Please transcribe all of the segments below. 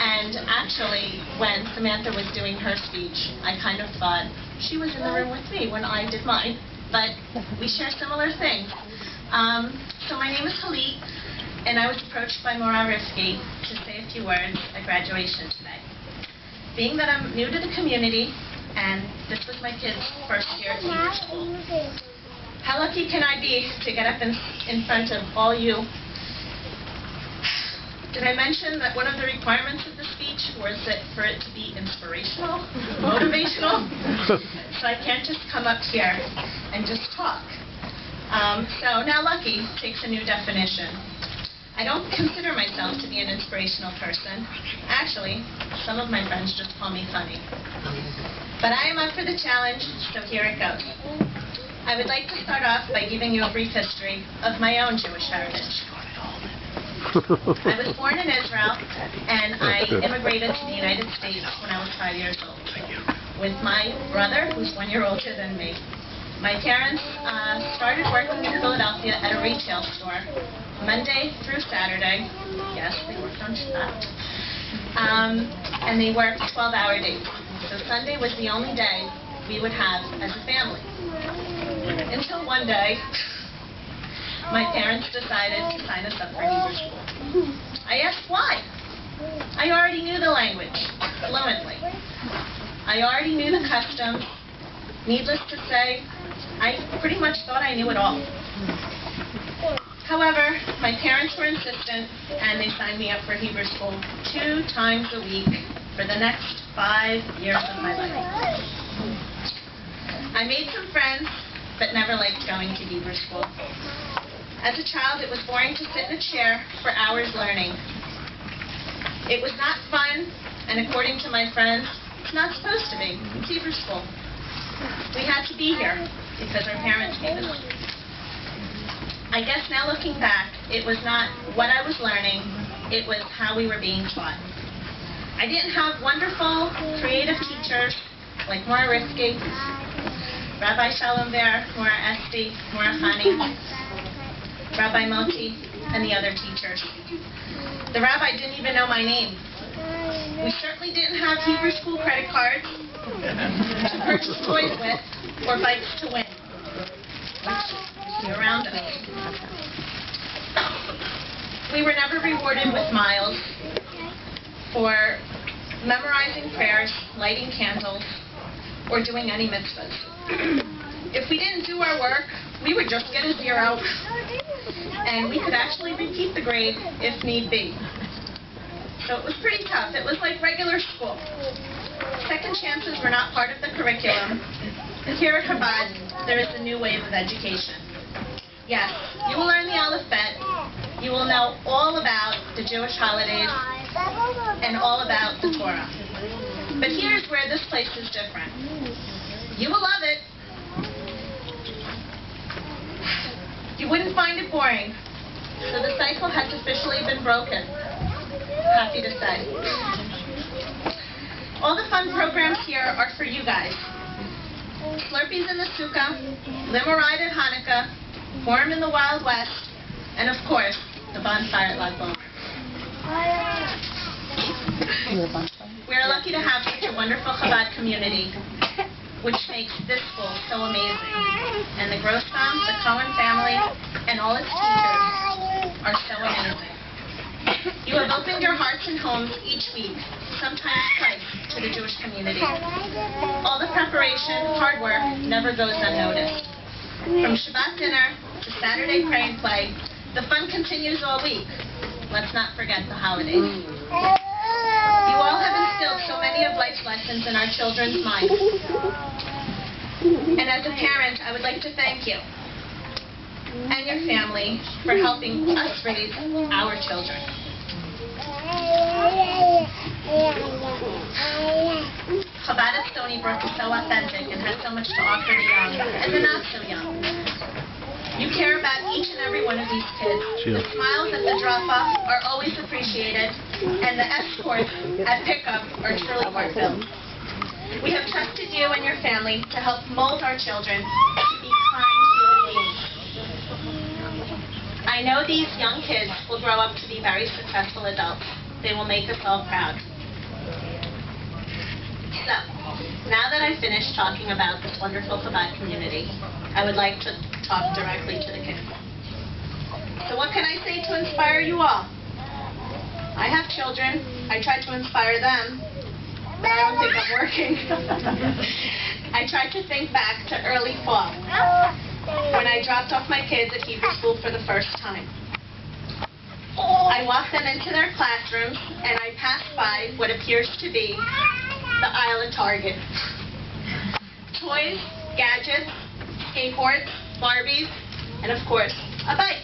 And actually, when Samantha was doing her speech, I kind of thought she was in the room with me when I did mine. But we share similar things. So my name is Hilit, and I was approached by Mora Rifki to say a few words at graduation today. Being that I'm new to the community, and this was my kid's first year at Hebrew School, how lucky can I be to get up in front of all you? Did I mention that one of the requirements of the speech was that for it to be inspirational, motivational? So I can't just come up here and just talk. So now lucky takes a new definition. I don't consider myself to be an inspirational person. Actually, some of my friends just call me funny. But I am up for the challenge, so here it goes. I would like to start off by giving you a brief history of my own Jewish heritage. I was born in Israel, and I immigrated to the United States when I was 5 years old, with my brother, who's 1 year older than me. My parents started working in Philadelphia at a retail store, Monday through Saturday. Yes, they worked on Shabbat. And they worked 12-hour days. So Sunday was the only day we would have as a family. Until one day, my parents decided to sign us up for Hebrew School. I asked why. I already knew the language fluently. I already knew the customs. Needless to say, I pretty much thought I knew it all. However, my parents were insistent, and they signed me up for Hebrew School 2 times a week for the next 5 years of my life. I made some friends, but never liked going to Hebrew School. As a child, it was boring to sit in a chair for hours learning. It was not fun, and according to my friends, it's not supposed to be. It's Hebrew School. We had to be here because our parents made us. I guess now looking back, it was not what I was learning, it was how we were being taught. I didn't have wonderful, creative teachers like Mora Rifki, Rabbi Shalom Ber, Mora Esti, Mora Hani, Rabbi Moti, and the other teachers. The rabbi didn't even know my name. We certainly didn't have Hebrew School credit cards to purchase toys with or bikes to win, which you see around us. We were never rewarded with miles for memorizing prayers, lighting candles, or doing any mitzvahs. If we didn't do our work, we would just get a 0, and we could actually repeat the grade if need be. So it was pretty tough. It was like regular school. Second chances were not part of the curriculum. And here at Chabad, there is a new wave of education. Yes, you will learn the Aleph Bet. You will know all about the Jewish holidays and all about the Torah. But here's where this place is different. You will love it. You wouldn't find it boring. So the cycle has officially been broken. Happy to say. All the fun programs here are for you guys. Slurpees in the Sukkah, limo ride at Hanukkah, Forum in the Wild West, and of course, the bonfire at Lag BaOmer. We are lucky to have such a wonderful Chabad community, which makes this school so amazing. And the Grossbaum, the Cohen family, and all its teachers are so amazing. You have opened your hearts and homes each week, sometimes twice, to the Jewish community. All the preparation, hard work, never goes unnoticed. From Shabbat dinner to Saturday pray and play, the fun continues all week. Let's not forget the holidays. You all have instilled so many of life's lessons in our children's minds. And as a parent, I would like to thank you and your family for helping us raise our children. Chabad at Stony Brook is so authentic and has so much to offer the young and the not so young. You care about each and every one of these kids. The smiles at the drop-off are always appreciated, and the escorts at pickup are truly heartfelt. We have trusted you and your family to help mold our children to be kind human beings. I know these young kids will grow up to be very successful adults. they will make us all proud. So, now that I've finished talking about this wonderful Chabad community, I would like to talk directly to the kids. So what can I say to inspire you all? I have children. I try to inspire them, but I don't think I'm working. I try to think back to early fall, when I dropped off my kids at Hebrew School for the first time. I walked them into their classrooms, and I passed by what appears to be the aisle at Target. Toys, gadgets, skateboards, Barbies, and of course, a bike.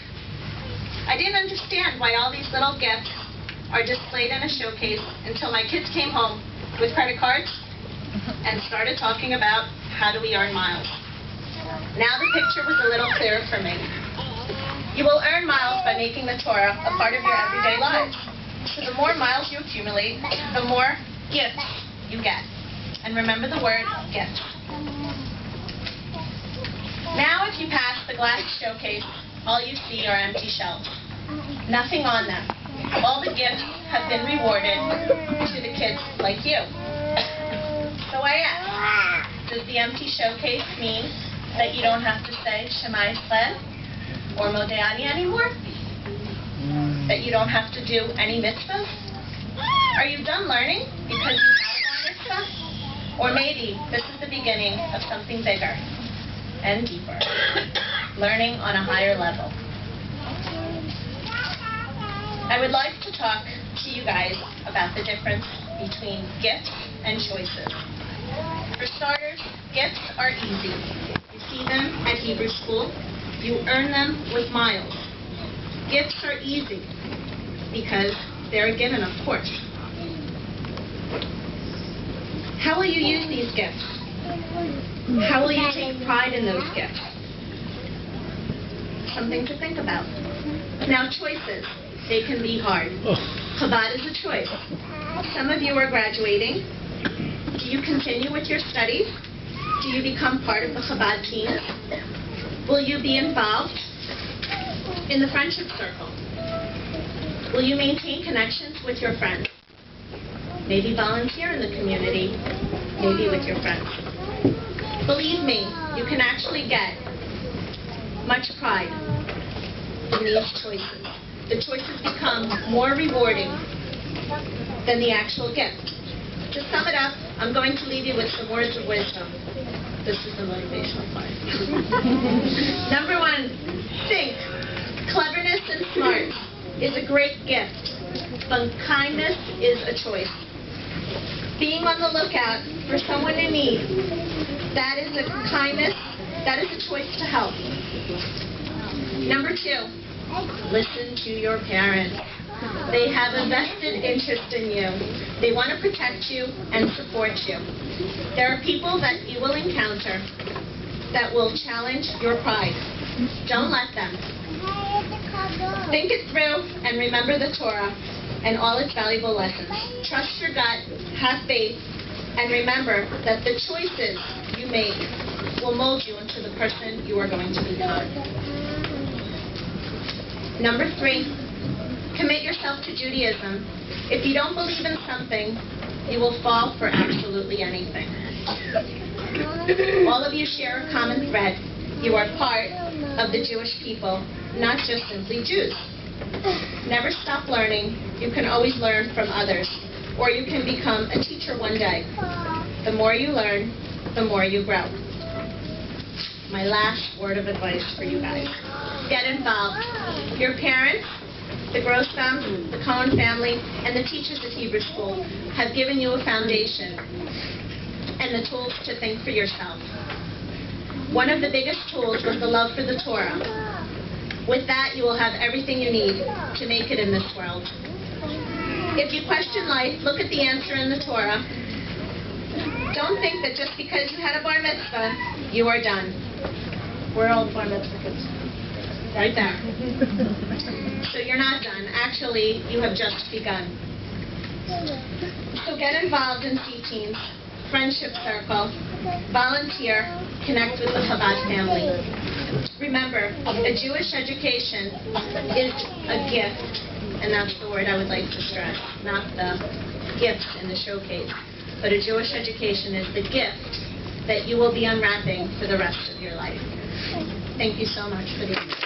I didn't understand why all these little gifts are displayed in a showcase until my kids came home with credit cards and started talking about how do we earn miles. Now the picture was a little clearer for me. You will earn miles by making the Torah a part of your everyday lives. So the more miles you accumulate, the more gifts you get. And remember the word gift. Now if you pass the glass showcase, all you see are empty shelves. Nothing on them. All the gifts have been rewarded to the kids like you. So I ask, does the empty showcase mean that you don't have to say Shema Yisrael or Modeh anymore? That you don't have to do any mitzvahs? Are you done learning because you have a mitzvah? Or maybe this is the beginning of something bigger and deeper, learning on a higher level. I would like to talk to you guys about the difference between gifts and choices. For starters, gifts are easy. You see them at Hebrew School. You earn them with miles. Gifts are easy because they're given, of course. How will you use these gifts? How will you take pride in those gifts? Something to think about. Now, choices. They can be hard. Chabad is a choice. Some of you are graduating. Do you continue with your studies? Do you become part of the Chabad team? Will you be involved in the friendship circle? Will you maintain connections with your friends? Maybe volunteer in the community, maybe with your friends. Believe me, you can actually get much pride in these choices. The choices become more rewarding than the actual gift. To sum it up, I'm going to leave you with some words of wisdom. This is the motivational part. Number 1, think. Cleverness and smart is a great gift, but kindness is a choice. Being on the lookout for someone in need, that is a kindness, that is a choice to help. Number 2, listen to your parents. They have a vested interest in you. They want to protect you and support you. There are people that you will encounter that will challenge your pride. Don't let them. Think it through and remember the Torah and all its valuable lessons. Trust your gut, have faith, and remember that the choices you make will mold you into the person you are going to become. Number 3, commit yourself to Judaism. If you don't believe in something, you will fall for absolutely anything. All of you share a common thread. You are part of the Jewish people, not just simply Jews. Never stop learning. You can always learn from others, or you can become a teacher one day. The more you learn, the more you grow. My last word of advice for you guys. Get involved. Your parents, the Grossbaum, the Cohen family, and the teachers at Hebrew School have given you a foundation and the tools to think for yourself. One of the biggest tools was the love for the Torah. With that, you will have everything you need to make it in this world. If you question life, look at the answer in the Torah. Don't think that just because you had a bar mitzvah, you are done. We're all bar mitzvah kids. Right there. So you're not done. Actually, you have just begun. So get involved in C-teams, friendship circle, volunteer, connect with the Chabad family. remember, a Jewish education is a gift, and that's the word I would like to stress, not the gift in the showcase. But a Jewish education is the gift that you will be unwrapping for the rest of your life. Thank you so much for the